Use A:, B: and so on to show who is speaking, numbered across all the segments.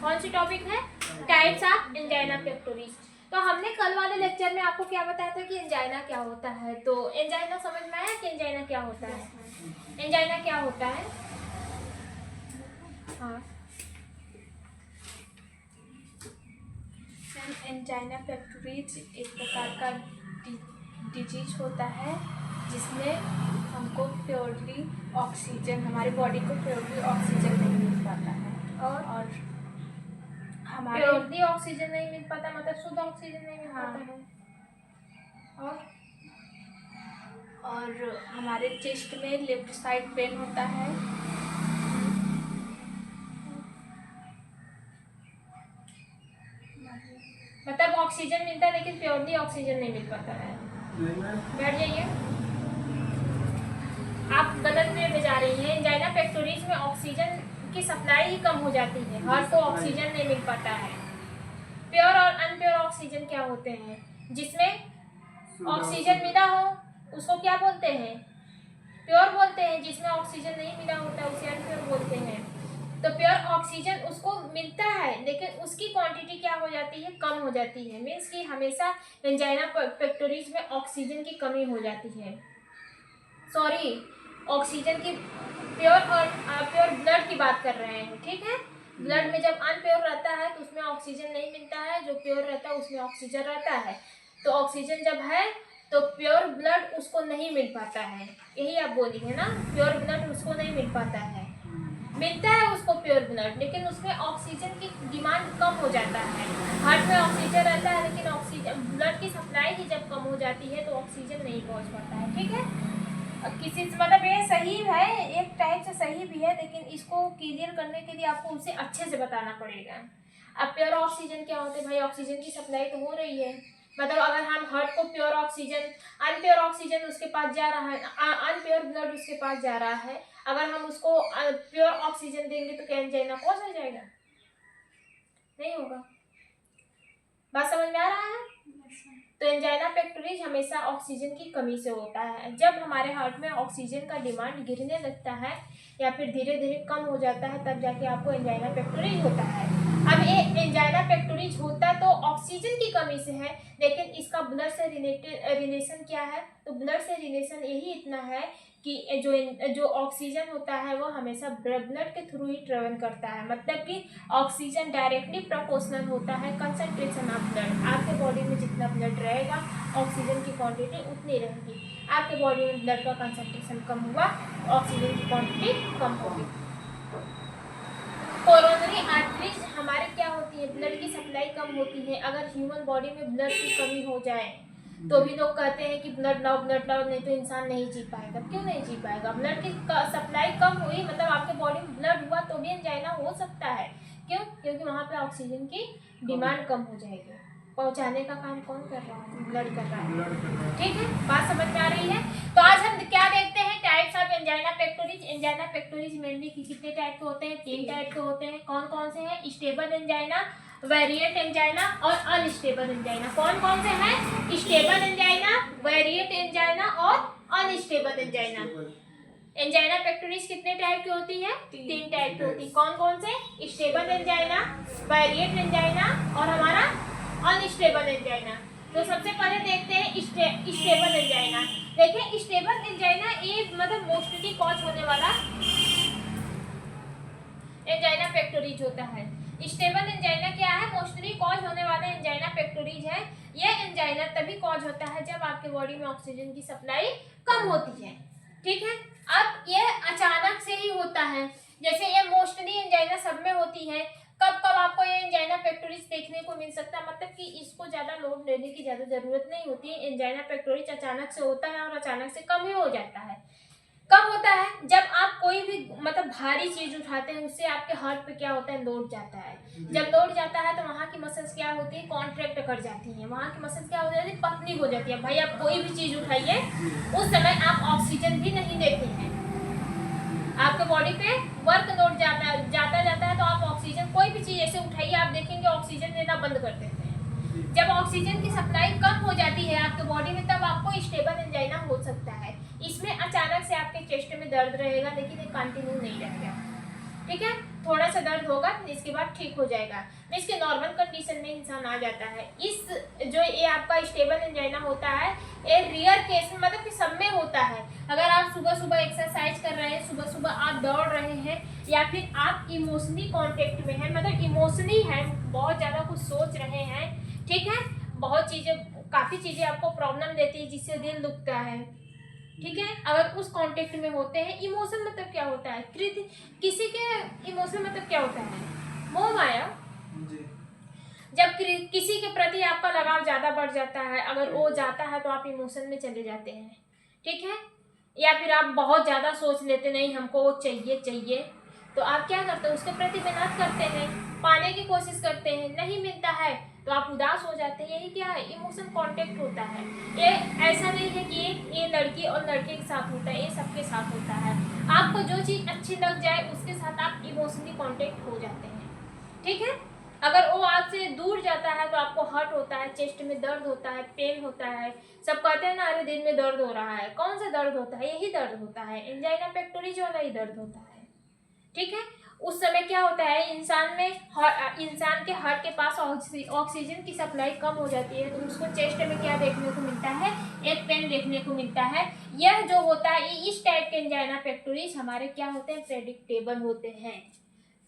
A: कौन सी टॉपिक है? Types of angina pectoris. तो हमने कल वाले लेक्चर में आपको क्या बताया था कि एंजाइना क्या होता है। तो एंजाइना समझ में आया कि एंजाइना क्या होता है? एंजाइना क्या होता है? हाँ,
B: एंजाइना पेक्टोरिस एक प्रकार का डिजीज होता है जिसमें हमको प्योरली ऑक्सीजन, हमारी बॉडी को प्योरली ऑक्सीजन नहीं मिल पाता है और हमारे
A: प्योरली ऑक्सीजन नहीं मिल पाता मतलब शुद्ध ऑक्सीजन नहीं मिल पाता है।
B: और हमारे चेस्ट में लेफ्ट साइड पेन होता है।
A: मतलब ऑक्सीजन मिलता है लेकिन प्योरली ऑक्सीजन नहीं मिल पाता है। बैठ जाइए, आप गलत वे में जा रही हैं। एंजाइना पेक्टोरिस में ऑक्सीजन की सप्लाई ही कम हो जाती है, हार्ट को ऑक्सीजन नहीं मिल पाता है। प्योर और अनप्योर ऑक्सीजन क्या होते हैं? जिसमें ऑक्सीजन मिला हो उसको क्या बोलते हैं? प्योर बोलते हैं। जिसमें ऑक्सीजन नहीं मिला होता उसे अनप्योर बोलते हैं। तो प्योर ऑक्सीजन उसको मिलता है लेकिन उसकी क्वांटिटी क्या हो जाती है? कम हो जाती है। मीन्स कि हमेशा एंजाइना पेक्टोरिस में ऑक्सीजन की कमी हो जाती है। सॉरी, ऑक्सीजन की प्योर और अप्योर ब्लड की बात कर रहे हैं, ठीक है। ब्लड में जब अनप्योर रहता है तो उसमें ऑक्सीजन नहीं मिलता है, जो प्योर रहता है उसमें ऑक्सीजन रहता है। तो ऑक्सीजन जब है तो प्योर ब्लड उसको नहीं मिल पाता है, यही आप बोली है ना। प्योर ब्लड उसको नहीं मिल पाता है, मिलता है उसको प्योर ब्लड लेकिन उसमें ऑक्सीजन की डिमांड कम हो जाता है। हार्ट में ऑक्सीजन रहता है लेकिन ऑक्सीजन ब्लड की सप्लाई ही जब कम हो जाती है तो ऑक्सीजन नहीं पहुंच पाता है, ठीक है। किसी मतलब ये सही है, एक टाइप से सही भी है लेकिन इसको क्लियर करने के लिए आपको उसे अच्छे से बताना पड़ेगा। अब प्योर ऑक्सीजन क्या होते हैं भाई? ऑक्सीजन की सप्लाई तो हो रही है, मतलब अगर हम हार्ट को प्योर ऑक्सीजन, अनप्योर ऑक्सीजन उसके पास जा रहा है, अनप्योर ब्लड उसके पास जा रहा है, अगर हम उसको प्योर ऑक्सीजन देंगे तो क्या एंजाइना कॉज हो जाएगा? नहीं होगा। बात समझ में आ रहा है? तो एंजाइना पेक्टोरिस हमेशा ऑक्सीजन की कमी से होता है। जब हमारे हार्ट में ऑक्सीजन का डिमांड गिरने लगता है या फिर धीरे धीरे कम हो जाता है तब जाके आपको एंजाइना पेक्टोरिस होता है। अब ये एंजाइना पेक्टोरिस होता तो ऑक्सीजन की कमी से है लेकिन इसका ब्लड से रिलेशन क्या है? तो ब्लड से रिलेशन यही इतना है कि जो ऑक्सीजन होता है वो हमेशा ब्लड के थ्रू ही ट्रेवल करता है, मतलब कि ऑक्सीजन डायरेक्टली प्रोपोर्शनल होता है कंसंट्रेशन ऑफ ब्लड। आपके बॉडी में जितना ब्लड रहेगा ऑक्सीजन की क्वांटिटी उतनी रहेगी। आपके बॉडी में ब्लड का कंसंट्रेशन कम हुआ, ऑक्सीजन की क्वांटिटी कम होगी। कोरोनरी आर्टरीज हमारे क्या होती है? ब्लड की सप्लाई कम होती है। अगर ह्यूमन बॉडी में ब्लड की कमी हो जाए तो भी लोग कहते हैं कि ब्लड लाओ नहीं तो इंसान नहीं जी पाएगा। क्यों नहीं जी पाएगा? ब्लड की सप्लाई कम हुई मतलब आपके बॉडी में ब्लड हुआ तो भी एंजाइना हो सकता है। क्यों? क्योंकि वहाँ पे ऑक्सीजन की डिमांड कम हो जाएगी। पहुँचाने का काम कौन कर रहा है? ब्लड कर रहा है, ठीक है। बात समझ में आ रही है? तो आज हम क्या देखते हैं? Types of angina pectoris. Angina pectoris mainly कितने टाइप के होते हैं? 3 टाइप के होते हैं। कौन कौन से हैं? स्टेबल एंजाइना, वेरिएंट एंजाइना और अनस्टेबल एंजाइना। कौन कौन से हैं? स्टेबल एंजाइना, वेरिएंट एंजाइना और अनस्टेबल एंजाइना। एंजाइना पेक्टोरिस कितने टाइप की होती है? 3 टाइप की होती है। कौन कौन से? स्टेबल एंजाइना, वेरिएंट एंजाइना और हमारा अनस्टेबल एंजाइना। तो सबसे पहले देखते हैं स्टेबल एंजाइना। देखिए स्टेबल एंजाइना ये मतलब मोस्टली कॉज होने वाला एंजाइना पेक्टोरिस होता है। स्टेबल एंजाइना क्या है? मोस्टली कॉज होने वाला एंजाइना पेक्टोरिस है। यह एंजाइना तभी कॉज होता है जब आपके बॉडी में ऑक्सीजन की सप्लाई कम होती है, ठीक है। अब यह अचानक से ही होता है, जैसे ये मोस्टली एंजाइना सब में होती है। कब कब आपको ये एंजाइना पेक्टोरिस देखने को मिल सकता है? मतलब कि इसको ज़्यादा लोड लेने की ज़्यादा ज़रूरत नहीं होती है। एंजाइना पेक्टोरिस अचानक से होता है और अचानक से कम ही हो जाता है। कब होता है? जब आप कोई भी मतलब भारी चीज उठाते हैं उससे आपके हार्ट पे क्या होता है? लोड जाता है। जब लोड जाता है तो वहाँ की मसल्स क्या होती है? कॉन्ट्रैक्ट कर जाती हैं। वहाँ की मसल्स क्या हो जाती है? पतली हो जाती है। भाई आप कोई भी चीज उठाइए उस समय आप ऑक्सीजन भी नहीं लेते हैं। आपके बॉडी पे वर्क लोड जाता है तो आप ऑक्सीजन कोई भी चीज ऐसे उठाइए आप देखेंगे ऑक्सीजन लेना बंद कर देते हैं। जब ऑक्सीजन की सप्लाई कम हो जाती है आपके बॉडी में तब आपको स्टेबल एंजाइना हो सकता है। इसमें अचानक से आपके चेस्ट में दर्द रहेगा लेकिन ये कंटिन्यू नहीं रहेगा। ठीक है, थोड़ा सा दर्द होगा, इसके बाद ठीक हो जाएगा। इसके नॉर्मल कंडीशन में इंसान आ जाता है। इस जो ये आपका स्टेबल एंजाइना होता है, ये रियर केस में मतलब कि सब में होता है। अगर आप सुबह सुबह एक्सरसाइज कर रहे हैं, सुबह सुबह आप दौड़ रहे हैं, या फिर आप इमोशनली कांटेक्ट में हैं, मतलब इमोशनली हैं, बहुत ज़्यादा कुछ सोच रहे हैं, ठीक है, बहुत चीज़ें, काफ़ी चीज़ें आपको प्रॉब्लम देती है जिससे दिल दुखता है, ठीक है, अगर उस कांटेक्ट में होते हैं। इमोशन मतलब क्या होता है, किसी के इमोशन मतलब क्या होता है, मोह माया। जब किसी के प्रति आपका लगाव ज़्यादा बढ़ जाता है, अगर वो जाता है तो आप इमोशन में चले जाते हैं, ठीक है, या फिर आप बहुत ज़्यादा सोच लेते, नहीं हमको वो चाहिए, तो आप क्या करते हैं, उसके प्रति मेहनत करते हैं, पाने की कोशिश करते हैं, नहीं मिलता है तो आप उदास हो जाते हैं। यही क्या है, इमोशन कांटेक्ट होता है। ये ऐसा नहीं है कि ये लड़की और लड़के के साथ होता है, ये सबके साथ होता है। आपको जो चीज़ अच्छी लग जाए उसके साथ आप इमोशनली कांटेक्ट हो जाते हैं, ठीक है। अगर वो आपसे दूर जाता है तो आपको हर्ट होता है, चेस्ट में दर्द होता है, पेन होता है। सब कहते हैं ना, अरे दिल में दर्द हो रहा है, कौन सा दर्द होता है, यही दर्द होता है, एंजाइना पेक्टोरिस वाला ही दर्द होता है, ठीक है। उस समय क्या होता है, इंसान के हार्ट के पास ऑक्सीजन की सप्लाई कम हो जाती है, तो उसको चेस्ट में क्या देखने को मिलता है, एक पेन देखने को मिलता है। यह जो होता है, इस टाइप के एंजाइना पेक्टोरिस हमारे क्या होते हैं, प्रेडिक्टेबल होते हैं।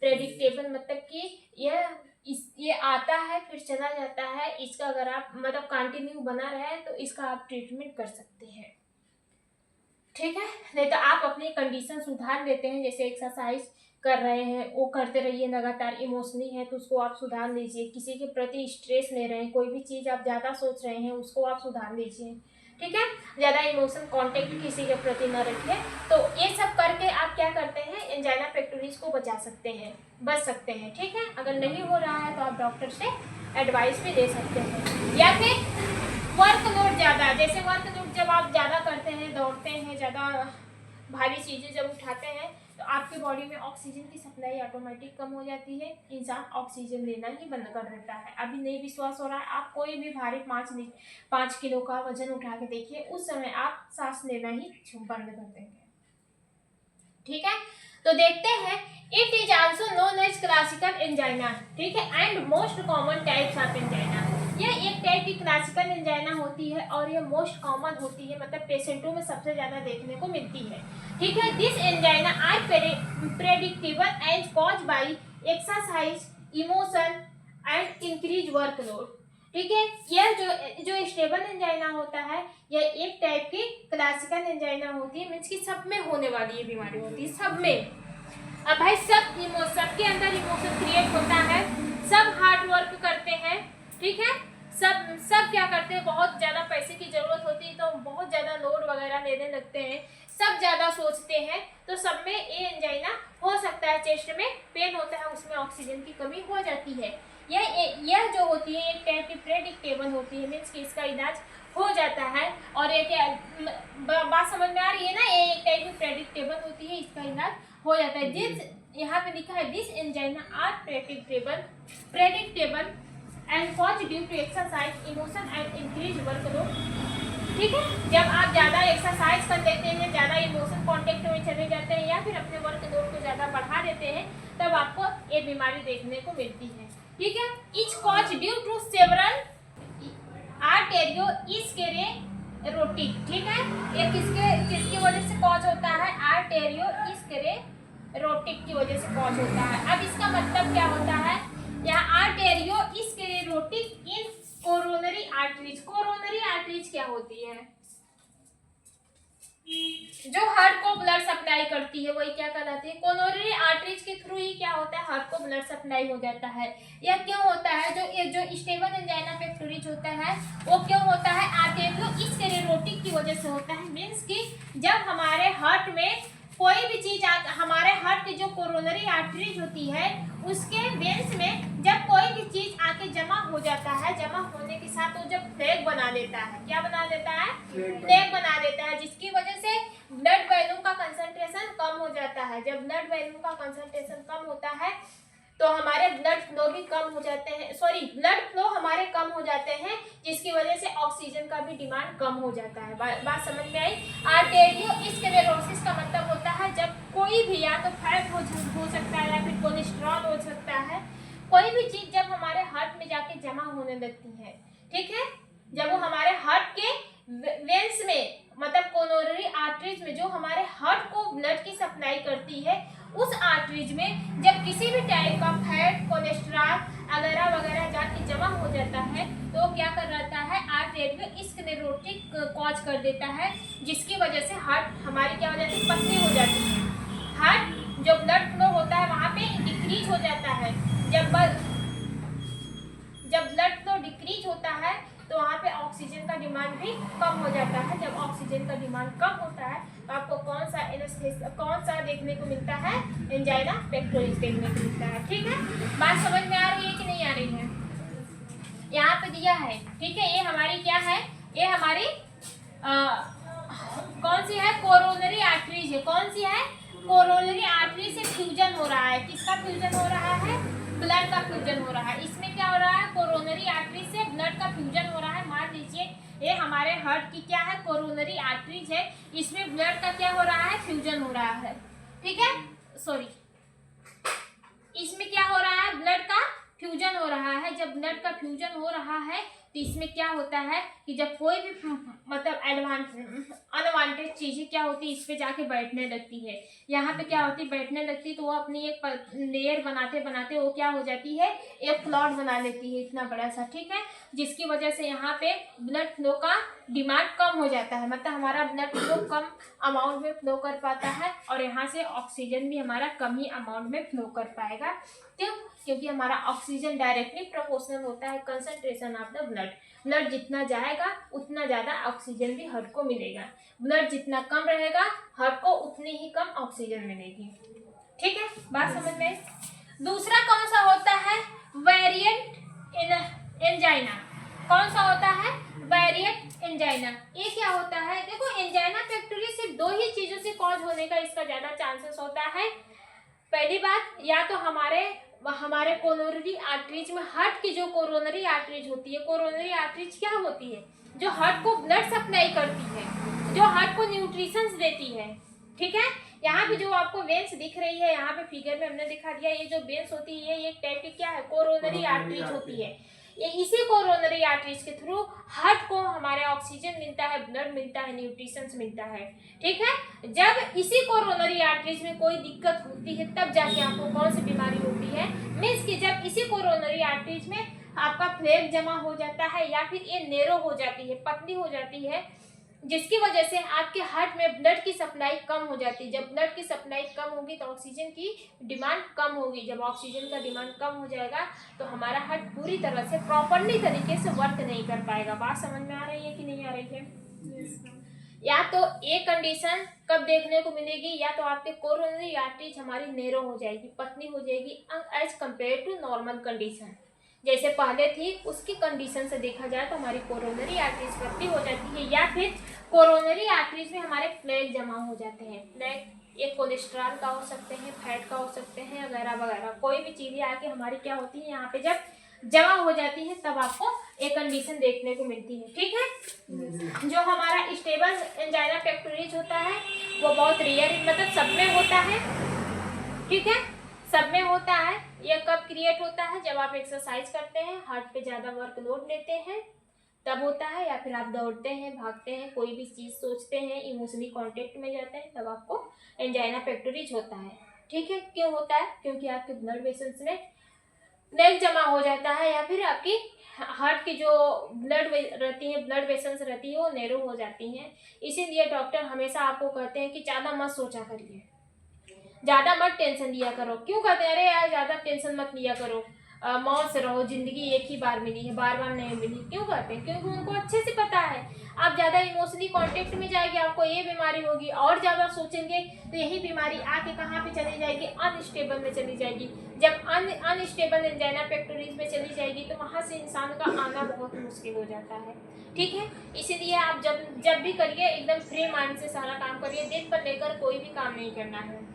A: प्रेडिक्टेबल मतलब कि ये आता है फिर चला जाता है। इसका अगर आप मतलब कंटिन्यू बना रहे तो इसका आप ट्रीटमेंट कर सकते हैं, ठीक है। नहीं तो आप अपनी कंडीशन सुधार लेते हैं, जैसे एक्सरसाइज कर रहे हैं वो करते रहिए लगातार। इमोशनली है तो उसको आप सुधार लीजिए, किसी के प्रति स्ट्रेस ले रहे हैं, कोई भी चीज़ आप ज़्यादा सोच रहे हैं उसको आप सुधार लीजिए, ठीक है। ज़्यादा इमोशन कांटेक्ट किसी के प्रति न रखिए। तो ये सब करके आप क्या करते हैं, एंजाइना पेक्टोरिस को बचा सकते हैं, बच सकते हैं, ठीक है। अगर नहीं हो रहा है तो आप डॉक्टर से एडवाइस भी ले सकते हैं। या फिर वर्कलोड ज़्यादा, जैसे वर्कलोड जब आप ज़्यादा करते हैं, दौड़ते हैं, ज़्यादा भारी चीज़ें जब उठाते हैं, तो आपकी बॉडी में ऑक्सीजन की सप्लाई ऑटोमेटिक कम हो जाती है, इंसान ऑक्सीजन लेना ही बंद कर देता है। अभी नहीं विश्वास हो रहा है, आप कोई भी भारी 5 किलो का वजन उठा के देखिए, उस समय आप सांस लेना ही बंद कर देंगे, ठीक है। तो देखते हैं, it is also known as classical angina, ठीक है, and most common types of angina. यह एक टाइप की क्लासिकल एंजाइना होती है और यह मोस्ट कॉमन होती है, मतलब पेशेंटों में सबसे ज़्यादा देखने को मिलती है, ठीक है। This angina are predictable and cause by exercise, emotion and increase workload, ठीक है। यह जो स्टेबल एंजाइना होता है, यह एक टाइप की क्लासिकल एंजाइना होती है, मीन्स कि सब में होने वाली ये बीमारी होती है, सब में। अब भाई सबके अंदर इमोशन क्रिएट होता है, सब हार्ड वर्क करते हैं, ठीक है। सब क्या करते हैं, बहुत ज़्यादा पैसे की ज़रूरत होती है तो बहुत ज़्यादा लोड वगैरह लेने लगते हैं, सब ज़्यादा सोचते हैं, तो सब में ये एंजाइना हो सकता है। चेस्ट में पेन होता है, उसमें ऑक्सीजन की कमी हो जाती है। यह जो होती है एक टाइप की प्रेडिक्टेबल होती है, मीन्स कि इसका इलाज हो जाता है। और ये क्या बात समझ में आ रही है ना, ये एक टाइप की प्रेडिक्टेबल होती है, इसका इलाज हो जाता है। यहाँ पे लिखा है this angina are predictable and cause due to exercise, emotion and increase workload, ठीक है। जब आप ज़्यादा एक्सरसाइज कर लेते हैं, ज़्यादा इमोशन कांटेक्ट में चले जाते हैं, या फिर अपने वर्कलोड को ज़्यादा बढ़ा देते हैं, तब आपको ये बीमारी देखने को मिलती है, ठीक है। Each cause due to several arteriosclerotic, ठीक है। ये किसकी वजह से कॉज होता है, आर्टेरियोस्क्लेरोटिक की वजह से कॉज होता है। अब इसका मतलब क्या होता है, यहाँ आर्टेरियोस्क्लेरोटिक इन कोरोनरी आर्टरीज। कोरोनरी आर्टरीज क्या होती है, जो हार्ट को ब्लड सप्लाई करती है, वही क्या कहलाती है, कोरोनरी आर्टरीज के थ्रू ही क्या होता है, हार्ट को ब्लड सप्लाई हो जाता है। यह क्यों होता है, जो स्टेबल एंजाइना पेक्टोरिस होता है वो क्यों होता है, आर्टेरियोस्क्लेरोटिक की वजह से होता है। मीन्स कि जब हमारे हार्ट में कोई भी चीज हमारे हार्ट की जो कोरोनरी आर्टरीज होती है, उसके वेन्स में जब कोई भी चीज आके जमा हो जाता है, जमा होने के साथ वो जब प्लेग बना देता है, क्या बना देता है, प्लेग बना देता है, जिसकी वजह से ब्लड वॉल्यूम का कंसंट्रेशन कम हो जाता है। जब ब्लड वॉल्यूम का कंसंट्रेशन कम होता है तो हमारे ब्लड फ्लो भी कम हो जाते हैं, ब्लड फ्लो हमारे कम हो जाते हैं, जिसकी वजह से ऑक्सीजन का भी डिमांड कम हो जाता है। बात समझ में आई। आर्टेरियोस्क्लेरोसिस का मतलब होता है जब कोई भी, या तो फैट हो सकता है या फिर कोलेस्ट्रॉल हो सकता है, कोई भी चीज जब हमारे हार्ट में जाके जमा होने लगती है, ठीक है, जब वो हमारे हार्ट के वेन्स में, मतलब कोरोनरी आर्टरीज में, जो हमारे हार्ट को ब्लड की सप्लाई करती है, उस आर्टरीज में जब किसी भी टाइप का फैट, कोलेस्ट्रॉल वगैरह वगैरह जाके जमा हो जाता है, तो क्या कर रहता है, आर्टेरियोस्क्लेरोटिक कॉज कर देता है, जिसकी वजह से हार्ट हमारी क्या हो जाती है, पतली हो जाती है। हार्ट जो ब्लड फ्लो होता है वहाँ पे डिक्रीज हो जाता है। जब ब्लड फ्लो डिक्रीज होता है तो वहाँ पे ऑक्सीजन का डिमांड भी कम हो जाता है। जब ऑक्सीजन का डिमांड कम होता है तो आपको कौन सा देखने को मिलता है, एंजाइना पेक्टोरिस देखने को मिलता है। ठीक है, बात समझ में आ रही है कि नहीं आ रही है? यहाँ पे दिया है, ठीक है, ये हमारी क्या है, ये हमारी कौन सी है, कोरोनरी आर्टरीज है। कौन सी है, कोरोनरी आर्टरी से फ्यूजन हो रहा है। किसका फ्यूजन हो रहा है, ब्लड का फ्यूजन हो रहा है। इसमें क्या हो रहा है, कोरोनरी आर्टरी से ब्लड का फ्यूजन हो रहा है। मान लीजिए ये हमारे हार्ट की क्या है, कोरोनरी आर्टरीज है, इसमें ब्लड का क्या हो रहा है, फ्यूजन हो रहा है। ठीक है, इसमें क्या हो रहा है, ब्लड का फ्यूजन हो रहा है। जब ब्लड का फ्यूजन हो रहा है तो इसमें क्या होता है कि जब कोई भी मतलब अनवांटेड चीजें क्या होती है, इस पे जाके बैठने लगती है। यहाँ पे क्या होती है, बैठने लगती है, तो वो अपनी एक लेयर बनाते बनाते वो क्या हो जाती है, एक क्लॉट बना लेती है इतना बड़ा सा। ठीक है, जिसकी वजह से यहाँ पे ब्लड फ्लो का डिमांड कम हो जाता है, मतलब हमारा ब्लड फ्लो कम अमाउंट में फ्लो कर पाता है, और यहाँ से ऑक्सीजन भी हमारा कम ही अमाउंट में फ्लो कर पाएगा। क्यों? क्योंकि हमारा ऑक्सीजन डायरेक्टली प्रोपोर्शनल होता है कंसंट्रेशन ऑफ द ब्लड जितना जाएगा उतना ज़्यादा ऑक्सीजन भी हार्ट को मिलेगा। ब्लड जितना कम रहेगा हार्ट को उतनी ही कम ऑक्सीजन मिलेगी। ठीक है, बात समझ में? दूसरा कौन सा होता है, वेरिएंट एंजाइना। कौन सा होता है, वेरिएंट एंजाइना। ये क्या होता है, देखो एंजाइना पेक्टोरिस सिर्फ दो ही चीजों से कॉज होने का इसका ज्यादा चांसेस होता है। पहली बात, या तो हमारे कोरोनरी आर्टरीज में, हार्ट की जो कोरोनरी आर्टरीज होती है, कोरोनरी आर्टरीज क्या होती है, जो हार्ट को ब्लड सप्लाई करती है, जो हार्ट को न्यूट्रिशंस देती है। ठीक है, यहाँ पे जो आपको वेन्स दिख रही है, यहाँ पे फिगर में हमने दिखा दिया, ये जो वेन्स होती है ये एक टाइप की क्या है, कोरोनरी आर्टरीज होती है। ये इसी कोरोनरी आर्टरीज के थ्रू हार्ट को हमारे ऑक्सीजन मिलता है, ब्लड मिलता है, न्यूट्रिशंस मिलता है। ठीक है, जब इसी कोरोनरी आर्टरीज में कोई दिक्कत होती है तब जाके आपको कौन सी बीमारी होती है, मीन्स कि जब इसी कोरोनरी आर्टरीज में आपका प्लेग जमा हो जाता है या फिर ये नैरो हो जाती है, पतली हो जाती है, जिसकी वजह से आपके हार्ट में ब्लड की सप्लाई कम हो जाती है। जब ब्लड की सप्लाई कम होगी तो ऑक्सीजन की डिमांड कम होगी। जब ऑक्सीजन का डिमांड कम हो जाएगा तो हमारा हार्ट पूरी तरह से प्रॉपरली तरीके से वर्क नहीं कर पाएगा। बात समझ में आ रही है कि नहीं आ रही है? या तो एक कंडीशन कब देखने को मिलेगी, या तो आपके कोरोनरी आर्टरीज हमारी नैरो हो जाएगी, पतली हो जाएगी as compare to normal condition. जैसे पहले थी उसकी कंडीशन से देखा जाए तो हमारी कोरोनरी आर्टरीज पतली हो जाती है, या फिर कोरोनरी आर्टरीज में हमारे प्लेग जमा हो जाते हैं। प्लेग एक कोलेस्ट्रॉल का हो सकते हैं, फैट का हो सकते हैं, वगैरह वगैरह, कोई भी चीज़ें आके हमारी क्या होती है, यहाँ पे जब जमा हो जाती है तब आपको एक कंडीशन देखने को मिलती है। ठीक है, जो हमारा स्टेबल एंजाइना पेक्टोरिस होता है वो बहुत रेयर, मतलब सब में होता है। ठीक है, सब में होता है। यह कब क्रिएट होता है, जब आप एक्सरसाइज करते हैं, हार्ट पे ज़्यादा वर्कलोड लेते हैं तब होता है, या फिर आप दौड़ते हैं, भागते हैं, कोई भी चीज़ सोचते हैं, इमोशनली कांटेक्ट में जाते हैं, तब आपको एंजाइना पेक्टोरिस होता है। ठीक है, क्यों होता है? क्योंकि आपके ब्लड वेसल्स में प्लेग जमा हो जाता है, या फिर आपकी हार्ट की जो ब्लड रहती है, ब्लड वेसल्स रहती है, वो नैरो हो जाती हैं। इसीलिए डॉक्टर हमेशा आपको कहते हैं कि ज़्यादा मत सोचा करिए, ज़्यादा मत टेंशन लिया करो। क्यों कहते हैं, अरे यार ज़्यादा टेंशन मत लिया करो, मौज से रहो, ज़िंदगी एक ही बार मिली है, बार बार नहीं मिली। क्यों कहते हैं? क्योंकि उनको अच्छे से पता है आप ज़्यादा इमोशनली कांटेक्ट में जाएंगे आपको ये बीमारी होगी, और ज़्यादा सोचेंगे तो यही बीमारी आके कहाँ पे चली जाएगी, अनस्टेबल में चली जाएगी। जब अनस्टेबल एंजाइना पेक्टोरिस में चली जाएगी तो वहाँ से इंसान का आना बहुत मुश्किल हो जाता है। ठीक है, इसीलिए आप जब भी करिए एकदम फ्री माइंड से सारा काम करिए। दिन पर लेकर कोई भी काम नहीं करना है।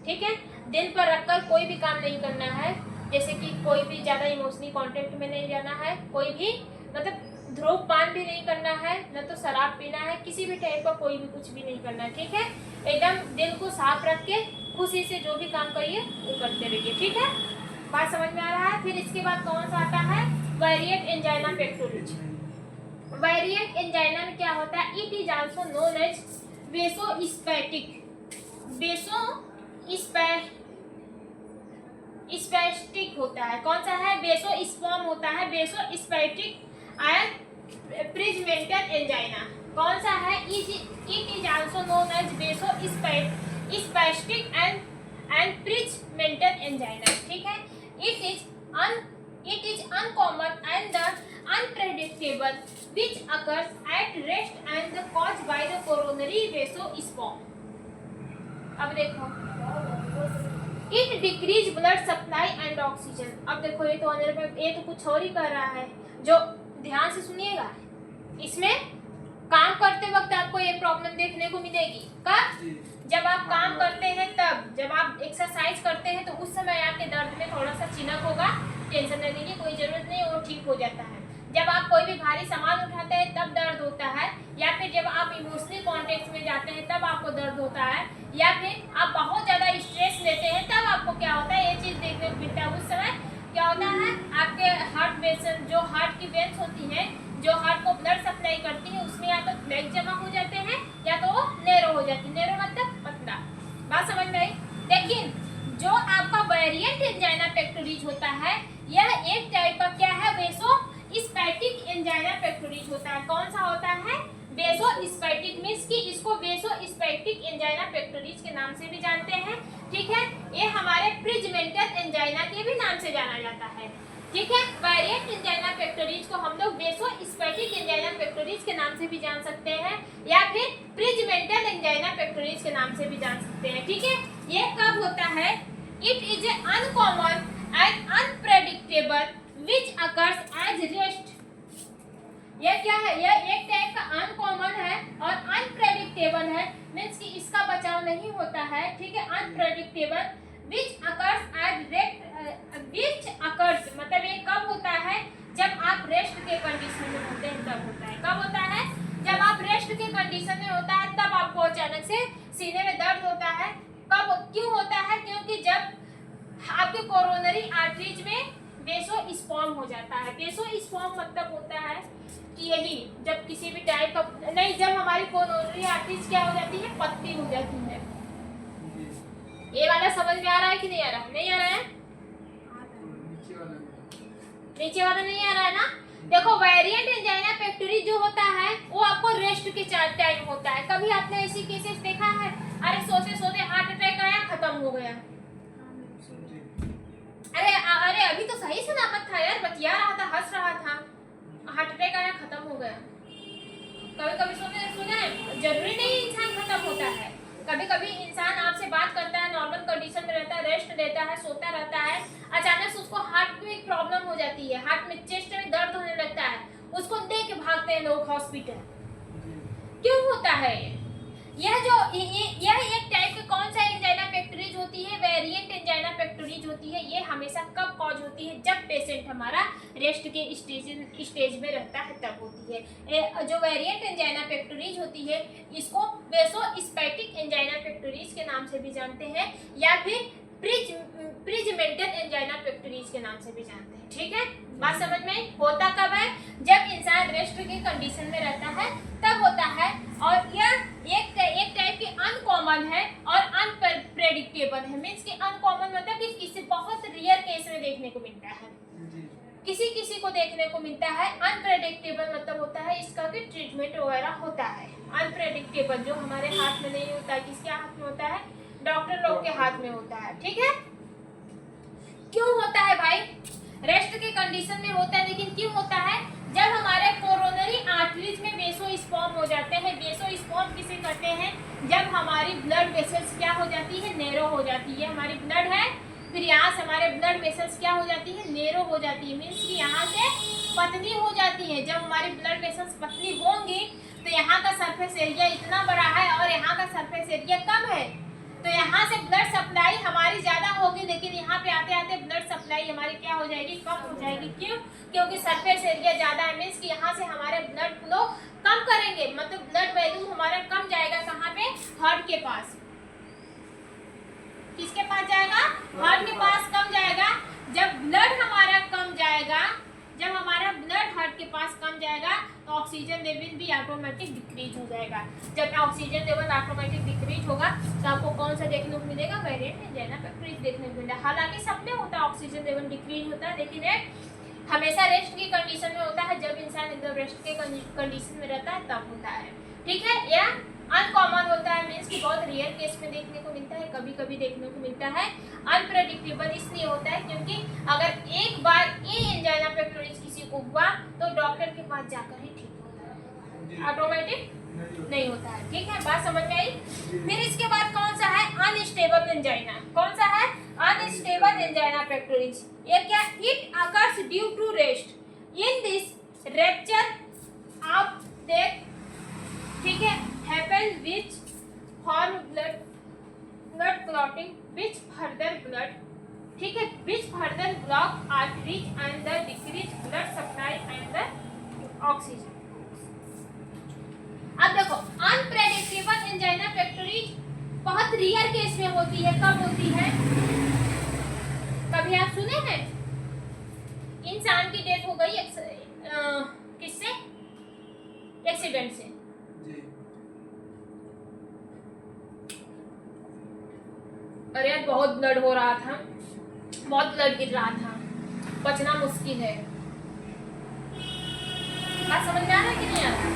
A: ठीक है, दिल पर रखकर कोई भी काम नहीं करना है। जैसे कि कोई भी ज़्यादा इमोशनली कांटेक्ट में नहीं जाना है, कोई भी मतलब धूम्रपान भी नहीं करना है, न तो शराब पीना है, किसी भी टाइप का कोई भी कुछ भी नहीं करना है, ठीक है। एकदम दिल को साफ रख के खुशी से जो भी काम करिए वो करते रहिए, ठीक है। बात समझ में आ रहा है। फिर इसके बाद कौन सा आता है, variant angina pectoris. Variant angina में क्या होता है, it is also known as vasospastic. Vasospastic होता है, कौन सा है, वेसोस्पर्म होता है, वेसोस्पैटिक एंड प्रिजमेंटल एंजाइना। कौन सा है, it is also known as vasospastic and prinzmetal angina, ठीक है। It is uncommon and unpredictable, which occurs at rest and caused by the coronary vasospasm. अब देखो, it decrease blood supply and oxygen। अब देखो ये तो कुछ और ही कर रहा है, जो ध्यान से सुनिएगा। इसमें काम करते वक्त आपको ये प्रॉब्लम देखने को मिलेगी। कब, जब आप काम करते हैं तब, जब आप एक्सरसाइज करते हैं तो उस समय आपके दर्द में थोड़ा सा चिनक होगा, टेंशन लेने की कोई जरूरत नहीं, वो ठीक हो जाता है। जब आप कोई भी भारी सामान उठाते हैं तब दर्द होता है, या फिर जब आप इमोशनल कॉन्टेक्ट में जाते हैं तब आपको दर्द होता है, या फिर आप बहुत ज़्यादा स्ट्रेस लेते हैं तब आपको क्या होता है, ये चीज़ देखने को मिलता है। उस समय क्या होता है, आपके हार्ट वेसल, जो हार्ट की वेन्स होती हैं, जो हार्ट को ब्लड सप्लाई करती है, उसमें या तो ब्लड जमा हो जाते हैं या तो नैरो हो जाती है। नैरो मतलब पतला। बात समझ में आई। लेकिन जो आपका वेरिएंट एंजाइना पेक्टोरिज होता है, यह एक टाइप का क्या है, वेसोस्पैटिक एंजाइना पेक्टोरिज होता है। कौन सा होता है, वेसोस्पैटिक, मींस कि इसको वेसोस्पैटिक एंजाइना पेक्टोरिज के नाम से भी जानते हैं, ठीक है। ये हमारे प्रिजमेंटल एंजाइना के भी नाम से जाना जाता है, ठीक है। वेरिएंट एंजाइना पेक्टोरिज को हम लोग वेसोस्पैटिक एंजाइना पेक्टोरिज के नाम से भी जान सकते हैं, या फिर प्रिजमेंटल एंजाइना पेक्टोरिज के नाम से भी जान सकते हैं, ठीक है। ये कब होता है, it is a uncommon and unpredictable which occurs as rest. यह क्या है, यह एक टाइप का अनकॉमन है और अनप्रेडिक्टेबल है, मीन्स कि इसका बचाव नहीं होता है, ठीक है। अनप्रेडिक्टेबल विच अकर्स मतलब ये कब होता है, जब आप रेस्ट के कंडीशन में होते हैं तब होता है। कब होता है, जब आप रेस्ट के कंडीशन में होता है तब आपको अचानक से सीने में दर्द होता है। कब, क्यों होता है, क्योंकि जब आपके कोरोनरी आर्टरीज में वेसोस्पर्म हो जाता है। वेसोस्पर्म मतलब होता है कि यही, जब किसी भी टाइप का नहीं, जब हमारी कोरोनरी आर्टरीज क्या हो जाती है, पतली हो जाती है। ये वाला समझ में आ रहा है कि नहीं आ रहा है, नहीं आ रहा है, नीचे वाला नहीं आ रहा है ना। देखो, वेरिएंट एंजाइना पेक्टोरिज जो होता है वो आपको रेस्ट के टाइम होता है। कभी आपने ऐसी केसेस देखा है, अरे सोते सोते हार्ट अटैक आया, खत्म हो गया। अरे अभी तो सही सलामत था यार, बतिया रहा था, हंस रहा था, हार्ट अटैक आया, खत्म हो गया। कभी कभी सुना है, जरूरी नहीं इंसान खत्म होता है। कभी कभी इंसान आपसे बात करता है, नॉर्मल कंडीशन में रहता है, रेस्ट लेता है, सोता रहता है, अचानक से उसको हार्ट में प्रॉब्लम हो जाती है, हार्ट में, चेस्ट में दर्द होने लगता है, उसको देख के भागते हैं लोग हॉस्पिटल। क्यों होता है यह एक टाइप के कौन सा एंजाइना पेक्टोरिज होती है, वेरिएंट एंजाइना पेक्टोरिज होती है। ये हमेशा कब कॉज होती है, जब पेशेंट हमारा रेस्ट के स्टेज में रहता है तब होती है। जो वेरिएंट एंजाइना पेक्टोरिज होती है, इसको वेसोस्पैटिक एंजाइना पेक्टोरिज के नाम से भी जानते हैं, या फिर प्रिजमेंटल एंजाइना पेक्टोरिज के नाम से भी जानते हैं, ठीक है। बात समझ में, होता कब है, जब इंसान रेस्ट के कंडीशन में रहता है तब होता है। और यह एक टाइप की अनकॉमन है और अनप्रेडिक्टेबल है, मींस कि अनकॉमन मतलब कि किसी बहुत रेयर केस में देखने को मिलता है, किसी को देखने को मिलता है। अनप्रेडिक्टेबल मतलब होता है इसका कि ट्रीटमेंट वगैरह होता है। अनप्रेडिक्टेबल जो हमारे हाथ में नहीं होता है, किसके हाथ में होता है, डॉक्टर लोग के हाथ में होता है, ठीक है। क्यों होता है भाई, रेस्ट के कंडीशन में होता है, लेकिन क्यों होता है, जब हमारे कोरोनरी आर्टरीज में वेसोस्पर्म हो जाते हैं। वेसोस्पर्म किसे कहते हैं, जब हमारी ब्लड वेसल्स क्या हो जाती है, नैरो हो जाती है। हमारी ब्लड है, फिर यहाँ से हमारे ब्लड वेसल्स क्या हो जाती है, नैरो हो जाती है, मीन्स कि यहाँ से पतली हो जाती है। जब हमारी ब्लड वेसल्स पतली होंगी तो यहाँ का सरफेस एरिया इतना बड़ा है और यहाँ का सरफेस एरिया कम है, तो यहाँ से ब्लड सप्लाई हमारी ज़्यादा होगी, लेकिन यहाँ पे आते आते ब्लड सप्लाई हमारी क्या हो जाएगी, कम हो जाएगी। क्यों? क्योंकि सरफेस एरिया ज़्यादा है, मीन्स कि यहाँ से हमारे ब्लड फ्लो कम करेंगे, मतलब ब्लड वॉल्यूम हमारा कम जाएगा। कहाँ पे? हार्ट के पास। किसके पास जाएगा? हार्ट के पास कम जाएगा। जब ब्लड हमारा कम जाएगा, जब हमारा ब्लड हार्ट के पास कम जाएगा तो ऑक्सीजन लेवल भी ऑटोमेटिक डिक्रीज हो जाएगा। जब ऑक्सीजन लेवल ऑटोमेटिक डिक्रीज होगा तो आपको कौन सा देखने को मिलेगा? वेरिएंट एंजाइना पेक्टोरिस देखने को मिलेगा। हालांकि सब में होता है ऑक्सीजन लेवल डिक्रीज होता है, लेकिन ये हमेशा रेस्ट की कंडीशन में होता है। जब इंसान एकदम रेस्ट के कंडीशन में रहता है तब होता है। ठीक है, यह अनकॉमन होता है, मीन्स कि बहुत रेयर केस में देखने को मिलता है, कभी कभी देखने को मिलता है। अनप्रेडिक्टेबल इसलिए होता है क्योंकि अगर एक बार ये एंजाइना पेक्टोरिस किसी को हुआ तो डॉक्टर के पास जाकर ही ठीक होता है, ऑटोमेटिक नहीं होता है। ठीक है, बात समझ में आई? फिर इसके बाद कौन सा है? Unstable angina. कौन सा है? Unstable angina pectoris. ये क्या? It occurs due to rest in this rupture of the, ठीक है, happen which form blood clotting which further blood, ठीक है, which further block arteries and the decrease blood supply and the oxygen। अब देखो, unpredictable angina pectoris बहुत rare case में होती है। कब होती है? कभी आप सुने हैं इंसान की डेथ हो गई किससे? एक्सीडेंट से। अरे यार बहुत ब्लड हो रहा था, बहुत ब्लड गिर रहा था, बचना मुश्किल है। बात समझ में आ रहा है कि नहीं आ रहा?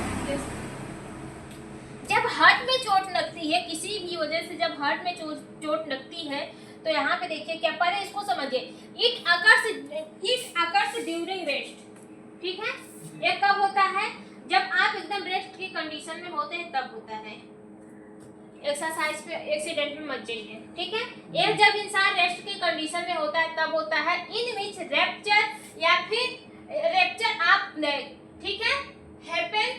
A: जब हार्ट में चोट लगती है, किसी भी वजह से जब हार्ट में चोट लगती है तो यहाँ पे देखिए क्या, पहले इसको समझिए। It occurs during rest. ठीक है, ये कब होता है? जब आप एकदम रेस्ट की कंडीशन में होते हैं तब होता है। एक्सरसाइज पे, एक्सीडेंट में मत जाइए। ठीक है, ये जब इंसान रेस्ट की कंडीशन में होता है तब होता है। इन विच रप्चर या फिर रप्चर ऑफ ब्लड, ठीक है, happen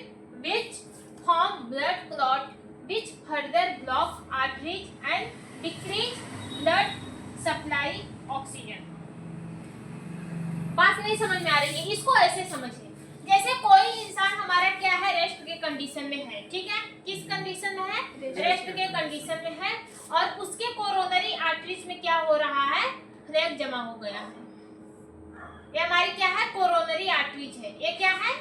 A: which form blood clot which further block arteries and decrease blood supply oxygen. बात नहीं समझ में आ रही है? इसको ऐसे समझिए, जैसे कोई इंसान हमारा क्या है, रेस्ट के कंडीशन में है। ठीक है, किस कंडीशन में है? रेस्ट के कंडीशन में है, और उसके कोरोनरी आर्टरीज में क्या हो रहा है? फ्लैग जमा हो गया है। ये हमारी क्या है? कोरोनरी आर्टरीज है। ये क्या है?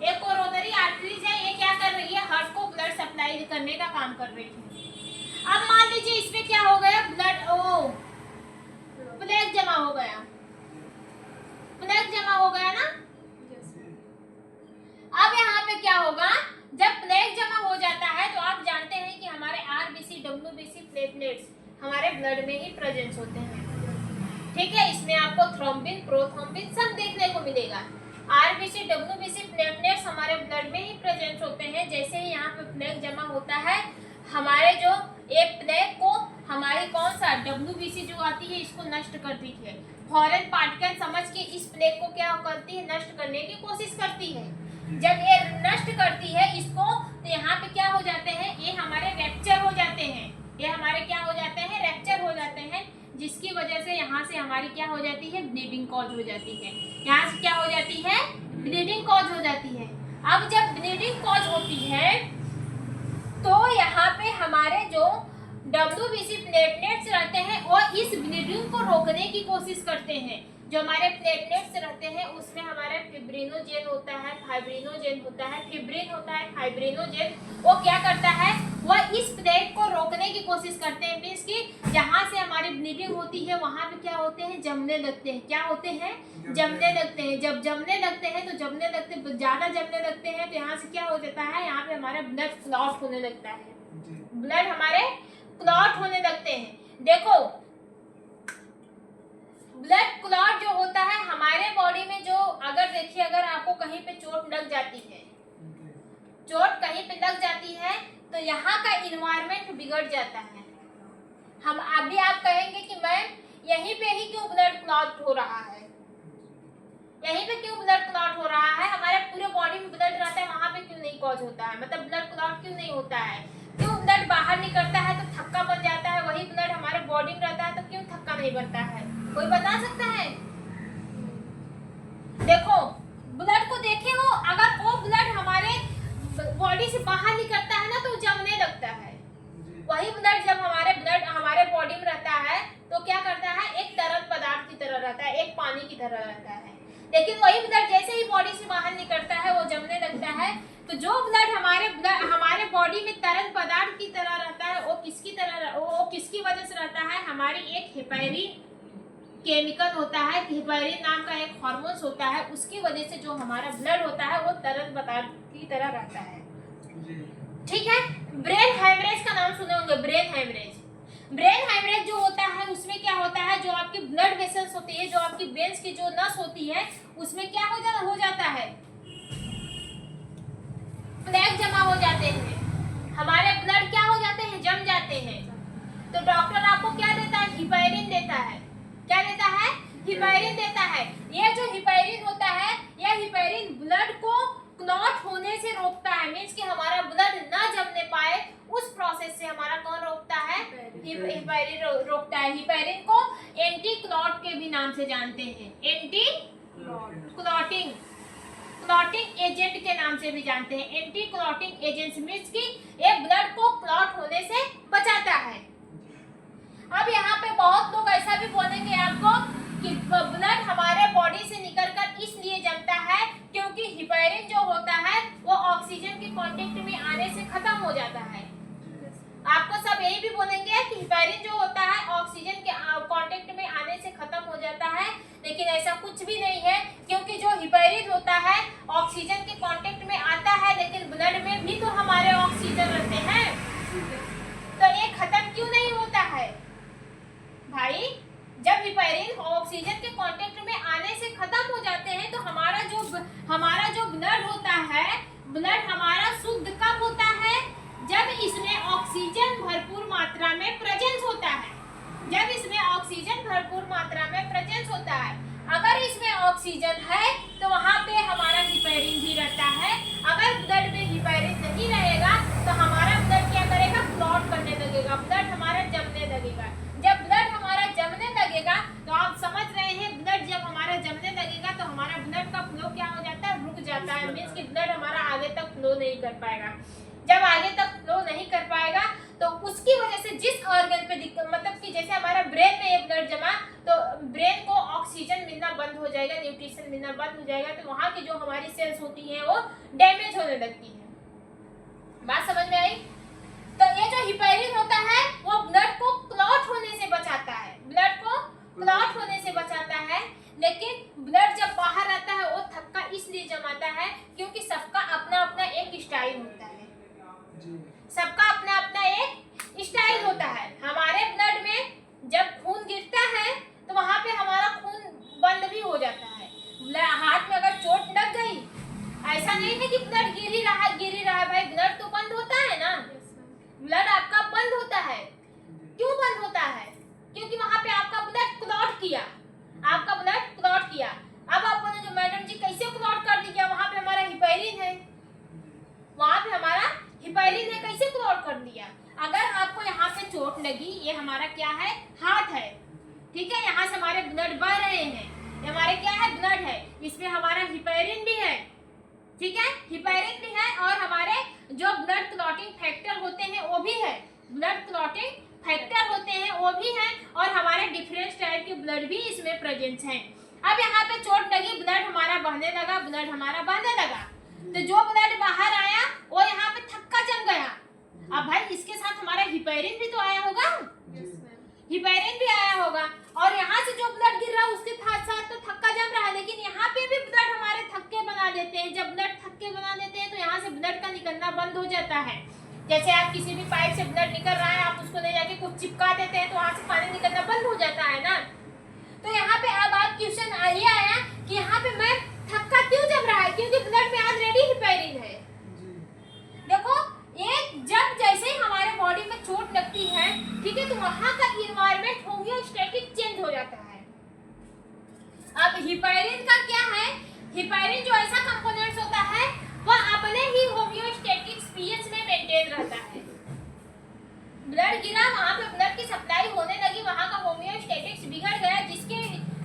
A: ये कोरोनरी आर्टरीज है। ये क्या कर रही है? हार्ट को ब्लड सप्लाई करने का काम कर रही है। अब मान लीजिए इसमें क्या हो गया? फ्लैग जमा हो गया। फ्लैग जमा हो गया ना? अब यहाँ पे क्या होगा? जब प्लेग जमा हो जाता है तो आप जानते हैं कि हमारे आरबीसी, डब्ल्यूबीसी प्लेटलेट्स हमारे ब्लड में ही प्रेजेंस होते हैं। ठीक है, इसमें आपको थ्रोम्बिन, प्रोथ्रोम्बिन सब देखने को मिलेगा। आरबीसी, डब्ल्यूबीसी प्लेटलेट्स हमारे ब्लड में ही प्रेजेंस होते हैं। जैसे ही यहाँ पे प्लेग जमा होता है, हमारे जो एक प्लेग को हमारी कौन सा डब्ल्यूबीसी जो आती है इसको नष्ट करती है। फॉरेन पार्टिकल समझ के इस प्लेग को क्या करती है? नष्ट करने की कोशिश करती है। जब ये नष्ट करती है इसको, तो यहाँ पे क्या हो जाते हैं? ये हमारे रैप्चर हो जाते हैं। ये हमारे क्या हो जाते हैं? रैप्चर हो जाते हैं, जिसकी वजह से यहाँ से हमारी क्या हो जाती है? ब्लीडिंग कॉज हो जाती है। यहाँ से क्या हो जाती है? ब्लीडिंग कॉज हो जाती है। अब जब ब्लीडिंग कॉज होती है तो यहाँ पे हमारे जो डब्ल्यूबीसी प्लेटलेट्स रहते हैं वो इस ब्लीडिंग को रोकने की कोशिश करते हैं। जो हमारे प्लेटलेट्स रहते हैं उसमें हमारा फिब्रिनोजेन होता है, फाइब्रिनोजेन होता है, फिब्रिन होता है, फाइब्रिनोजेन। वो क्या करता है? वो इस प्लेग को रोकने की कोशिश करते हैं। मीन्स कि जहाँ से हमारी ब्लीडिंग होती है वहाँ पे क्या होते हैं? जमने लगते हैं। क्या होते हैं? जमने लगते हैं। जब जमने लगते हैं तो ज़्यादा जमने लगते हैं तो यहाँ से क्या हो जाता है? यहाँ पे हमारा ब्लड क्लॉट होने लगता है। ब्लड हमारे क्लॉट होने लगते हैं। देखो, ब्लड क्लॉट जो होता है हमारे बॉडी में, जो अगर देखिए, अगर आपको कहीं पे चोट लग जाती है, चोट कहीं पे लग जाती है तो यहाँ का इन्वायरमेंट बिगड़ जाता है। हम अभी आप कहेंगे कि मैम यहीं पे ही क्यों ब्लड क्लॉट हो रहा है? यहीं पे क्यों ब्लड क्लॉट हो रहा है? हमारे पूरे बॉडी में ब्लड रहता है, वहां पे क्यों नहीं कॉज होता है? मतलब ब्लड क्लॉट क्यों नहीं होता है? क्यों ब्लड ब्लड बाहर निकलता है तो थक्का बन जाता है, वही ब्लड हमारे बॉडी में रहता है तो क्यों थक्का नहीं बनता है? कोई बता सकता है? देखो ब्लड को देखे हो, अगर वो ब्लड हमारे बॉडी से बाहर निकलता है ना तो जमने लगता है। वही ब्लड जब हमारे बॉडी में रहता है तो क्या करता है? एक तरल पदार्थ की तरह रहता है, एक पानी की तरह रहता है। लेकिन वही ब्लड जैसे ही बॉडी से बाहर निकलता है वो जमने लगता है। तो जो ब्लड हमारे बॉडी में तरल पदार्थ की तरह रहता है वो किसकी वजह से रहता है? हमारी एक हेपेरिन केमिकल होता है, हेपेरिन नाम का एक हार्मोन होता है, उसकी वजह से जो हमारा ब्लड होता है वो तरल पदार्थ की तरह रहता है। ठीक है। ब्रेन हेमरेज का नाम सुने होंगे, ब्रेन हेमरेज जो होता है उसमें क्या होता है? जो आपकी ब्लड वेसल्स होती है, जो आपकी वेन्स की जो नस होती है उसमें क्या हो जाता है? प्लेग जमा हो जाते हैं, हमारे ब्लड क्या हो जाते हैं? जम जाते हैं। तो डॉक्टर आपको क्या देता है? हिपेरिन देता है। क्या देता है? हिपेरिन देता है। ये जो हिपेरिन होता है, यह हिपेरिन ब्लड को क्लॉट होने से रोकता है, मींस कि हमारा ब्लड ना जमने पाए, उस प्रोसेस से हमारा कौन रोकता है? हिपेरिन रोकता है। हिपेरिन को एंटी क्लॉट के भी नाम से जानते हैं, एंटी क्लॉटिंग एजेंट के नाम से भी जानते हैं। एंटी क्लॉटिंग एजेंट मींस कि ये ब्लड को क्लॉट होने से बचाता है। अब यहाँ पे बहुत लोग ऐसा भी बोलेंगे आपको कि ब्लड हमारे बॉडी से निकलकर इसलिए जमता है क्योंकि हिपेरिन जो होता है वो ऑक्सीजन के कांटेक्ट में आने से खत्म हो जाता है। आपको सब यही भी बोलेंगे कि हिपेरिन जो होता है ऑक्सीजन के कांटेक्ट में आने से खत्म हो जाता है, लेकिन ऐसा कुछ भी नहीं है, क्योंकि जो हिपेरिन होता है ऑक्सीजन के कांटेक्ट में आता है, लेकिन ब्लड में भी तो हमारे ऑक्सीजन रहते हैं, तो ये खत्म क्यों नहीं होता है भाई? जब हिपेरिन ऑक्सीजन के कांटेक्ट में आने से खत्म हो जाते हैं तो हमारा जो ब्लड होता है, ब्लड हमारा शुद्ध कब होता है? जब इसमें ऑक्सीजन भरपूर मात्रा में प्रेजेंस होता है। जब इसमें ऑक्सीजन भरपूर मात्रा में प्रेजेंस होता है, अगर इसमें ऑक्सीजन है तो वहाँ पे हमारा हिपेरिन भी रहता है। अगर ब्लड में हिपेरिन नहीं रहेगा तो हमारा ब्लड क्या करेगा? क्लॉट करने लगेगा, ब्लड हमारा जमने लगेगा। जब ब्लड हमारा जमने लगेगा तो आप समझ रहे हैं, ब्लड जब हमारा जमने लगेगा तो हमारा ब्लड का फ्लो क्या हो जाता है? रुक जाता है, मींस कि ब्लड हमारा आगे तक फ्लो नहीं कर पाएगा। जब आगे तक फ्लो नहीं कर पाएगा तो उसकी वजह से जिस ऑर्गन पे दिक्कत, मतलब कि जैसे हमारा ब्रेन में ये ब्लड जमा तो ब्रेन को ऑक्सीजन मिलना बंद हो जाएगा, न्यूट्रिशन मिलना बंद हो जाएगा, तो वहाँ की जो हमारी सेल्स होती हैं वो डैमेज होने लगती है। बात समझ में आई? तो ये जो हिपेरिन होता है वो ब्लड को क्लॉट होने से बचाता है, ब्लड को क्लॉट होने से बचाता है। लेकिन ब्लड जब बाहर आता है वो थक्का इसलिए जमाता है क्योंकि सबका अपना अपना एक स्टाइल होता है, सबका अपना अपना एक स्टाइल होता है। हमारे ब्लड में जब खून गिरता है तो वहां पे हमारा खून बंद भी हो जाता है। हाथ में अगर चोट लग गई, ऐसा नहीं है कि ब्लड गिर ही रहा है भाई, ब्लड तो बंद होता है ना, ब्लड आपका बंद होता है। क्यों बंद होता है? क्योंकि वहां पे आपका ब्लड क्लॉट किया, आपका ब्लड क्लॉट किया। अब आप बोले जो मैडम जी कैसे क्लॉट कर दिया? वहां पे हमारा हिपेरिन है, वहां पे हमारा हिपेरिन ने कैसे क्लॉट कर दिया? अगर आपको यहाँ पे चोट लगी, ये हमारा क्या है? हाथ है, ठीक है, यहाँ से हमारे ब्लड बह रहे हैं, ये हमारे क्या है? ब्लड है, इसमें हमारा हिपेरिन भी है, ठीक है, हिपेरिन भी है, और हमारे जो ब्लड क्लॉटिंग फैक्टर होते हैं वो भी है, ब्लड क्लॉटिंग फैक्टर होते हैं वो भी है, और हमारे डिफरेंट टाइप के ब्लड भी इसमें प्रेजेंट हैं। अब यहाँ पे चोट लगी, ब्लड हमारा बहने लगा, तो जो ब्लड बाहर आया वो यहाँ पे थक्का जम गया। अब भाई इसके साथ हमारा हिपेरिन भी तो आया होगा, हिपेरिन भी आया होगा, और यहाँ से जो ब्लड गिर रहा है उसके साथ तो थक्का जम रहा है, लेकिन यहाँ पे भी ब्लड हमारे थक्के बना देते हैं। जब ब्लड थक्के बना देते हैं तो यहाँ से ब्लड का निकलना बंद हो जाता है। जैसे आप किसी भी पाइप से ब्लड निकल रहा है, आप उसको ले जाके कुछ चिपका देते हैं तो वहाँ से पानी निकलना बंद हो जाता है ना। तो यहाँ पे अब आप क्वेश्चन ये आया कि यहाँ पे मैं थक्का क्यों जम रहा है? क्योंकि ब्लड में ऑलरेडी हिपेरिन है। देखो, एक जब जैसे ही हमारे बॉडी में चोट लगती है, ठीक है, तो वहां का इन्वायरमेंट होमियोस्टैटिक चेंज हो जाता है। अब हिपेरिन का क्या है? हिपेरिन जो ऐसा कंपोनेंट्स होता है वह अपने ही होमियोस्टैटिक पीएच में मेंटेन रहता है। ब्लड गिरा, वहाँ पे ब्लड की सप्लाई होने लगी, वहाँ का होम्योस्टैटिक्स बिगड़ गया,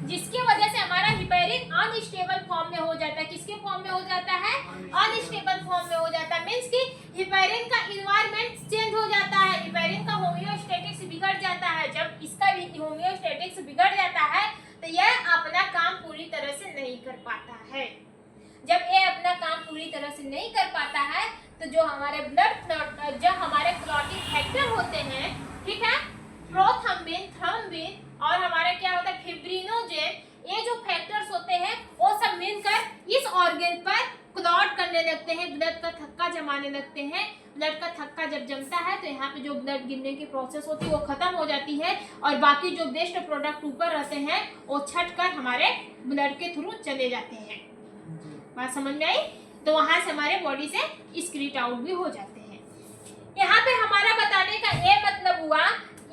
A: जिसकी वजह से हमारा हिपेरिन अनस्टेबल फॉर्म में हो जाता है। किसके फॉर्म में हो जाता है? अनस्टेबल फॉर्म में हो जाता है। मींस कि हिपेरिन का इन्वायरमेंट चेंज हो जाता है, हिपेरिन का होम्योस्टैटिक्स बिगड़ जाता है। जब इसका भी होम्योस्टैटिक्स बिगड़ जाता है तो यह अपना काम पूरी तरह से नहीं कर पाता है। जब ये अपना काम पूरी तरह से नहीं कर पाता है तो जो हमारे जो हमारे क्लॉटिंग फैक्टर होते हैं, ठीक है, प्रोथ्रम्बिन, थ्रोम्बिन और हमारे क्या होता है फिब्रिनोजेन, ये जो फैक्टर्स होते हैं वो सब मिलकर इस ऑर्गन पर क्लॉट करने लगते हैं, ब्लड का थक्का जमाने लगते हैं। ब्लड का थक्का जब जमता है तो यहाँ पे जो ब्लड गिरने की प्रोसेस होती है वो खत्म हो जाती है और बाकी जो वेस्ट प्रोडक्ट ऊपर रहते हैं वो छट कर हमारे ब्लड के थ्रू चले जाते हैं। बात समझ में आई? तो वहां से हमारे बॉडी से एक्सक्रीट आउट भी हो जाते हैं। यहाँ पे हमारा बताने का ये मतलब हुआ,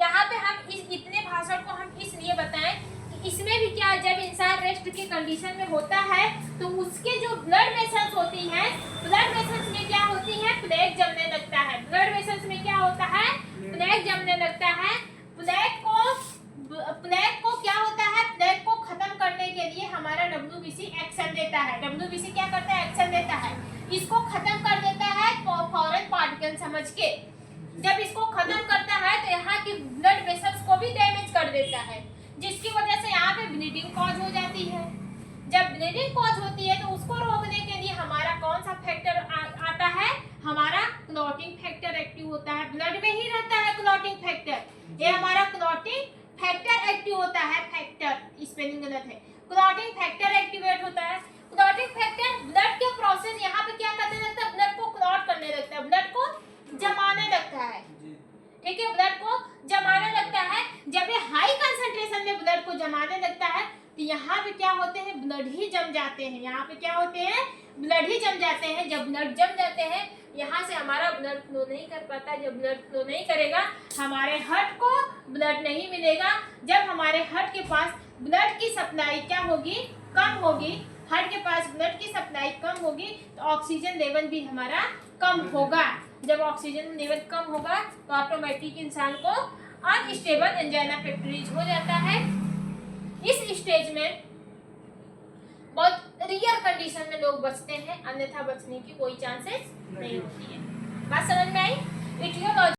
A: यहाँ पे हम इस इतने भाषण को हम इसलिए बताएं कि इसमें भी क्या, जब इंसान रेस्ट के कंडीशन में होता है तो उसके जो ब्लड वेसल्स होती हैं, ब्लड वेसल्स में क्या होती है, प्लेग जमने लगता है। ब्लड वेसल्स में क्या होता है? प्लेग जमने लगता है। प्लेग को क्या होता है? प्लेग को खत्म करने के लिए हमारा WBC एक्शन देता है। WBC क्या करता है? एक्शन देता है, इसको खत्म कर देता है फॉरेन पार्टिकल समझ के। जब इसको खत्म करता है तो यहाँ की ब्लड वेसल्स को भी डैमेज कर देता है, जिसकी वजह से यहाँ पे ब्लीडिंग कॉज हो जाती है। जब ब्लीडिंग कॉज होती है तो उसको रोकने के लिए हमारा कौन सा फैक्टर आता है? हमारा क्लॉटिंग फैक्टर एक्टिव होता है। ब्लड में ही रहता है क्लॉटिंग फैक्टर, ये हमारा क्लॉटिंग फैक्टर एक्टिव होता है। फैक्टर स्पेलिंग गलत है, क्लॉटिंग फैक्टर एक्टिवेट होता है। क्लॉटिंग फैक्टर ब्लड के प्रोसेस यहाँ पे क्या करने लगता है? ब्लड को क्लॉट करने लगता है, ब्लड को जमाने लगता है, ठीक है, ब्लड को जमाने लगता है। जब ये हाई कंसंट्रेशन में ब्लड को जमाने लगता है तो यहाँ पे क्या होते हैं? ब्लड ही जम जाते हैं। यहाँ पे क्या होते हैं? ब्लड ही जम जाते हैं। जब ब्लड जम जाते हैं यहाँ से हमारा ब्लड फ्लो नहीं कर पाता। जब ब्लड फ्लो नहीं करेगा हमारे हार्ट को ब्लड नहीं मिलेगा। जब हमारे हार्ट के पास ब्लड की सप्लाई क्या होगी? कम होगी। हार्ट के पास ब्लड की सप्लाई कम होगी तो ऑक्सीजन लेवल भी हमारा कम होगा। जब ऑक्सीजन लेवल कम होगा तो ऑटोमेटिक इंसान को अनस्टेबल एंजाइना पेक्टोरिस हो जाता है। इस स्टेज में बहुत रेयर कंडीशन में लोग बचते हैं, अन्यथा बचने की कोई चांसेस नहीं होती है। बात समझ में आई? इटियोलॉजी